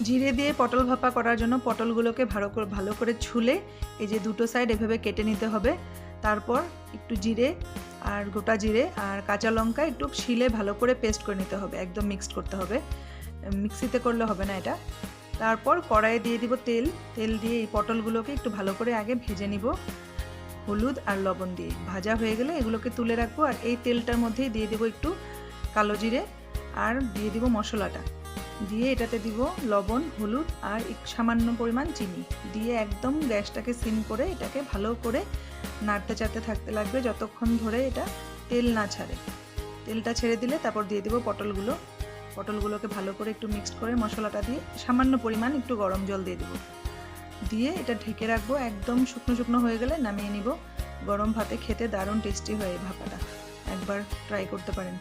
জিরে দিয়ে পটল ভাপা করার জন্য পটলগুলোকে ভালো করে ছুলে এই যে দুটো সাইড এভাবে কেটে নিতে হবে। তারপর একটু জিরে আর গোটা জিরে আর কাঁচা লঙ্কা একটু শিলে ভালো করে পেস্ট করে নিতে হবে, একদম মিক্সড করতে হবে, মিক্সিতে করলে হবে না এটা। তারপর কড়াইয়ে দিয়ে দিব তেল, তেল দিয়ে এই পটলগুলোকে একটু ভালো করে আগে ভেজে নিব হলুদ আর লবণ দিয়ে। ভাজা হয়ে গেলে এগুলোকে তুলে রাখবো, আর এই তেলটার মধ্যেই দিয়ে দেবো একটু কালো জিরে আর দিয়ে দিব মশলাটা, দিয়ে এটাতে দিব লবণ, হলুদ আর সামান্য পরিমাণ চিনি দিয়ে একদম গ্যাসটাকে সিম করে এটাকে ভালো করে নাড়তে চাড়তে থাকতে লাগবে যতক্ষণ ধরে এটা তেল না ছাড়ে। তেলটা ছেড়ে দিলে তারপর দিয়ে দেবো পটলগুলোকে ভালো করে একটু মিক্সড করে মশলাটা দিয়ে সামান্য পরিমাণ একটু গরম জল দিয়ে দেবো, দিয়ে এটা ঢেকে রাখবো। একদম শুকনো শুকনো হয়ে গেলে নামিয়ে নিব। গরম ভাতে খেতে দারুণ টেস্টি হয় এই ভাপাটা, একবার ট্রাই করতে পারেন।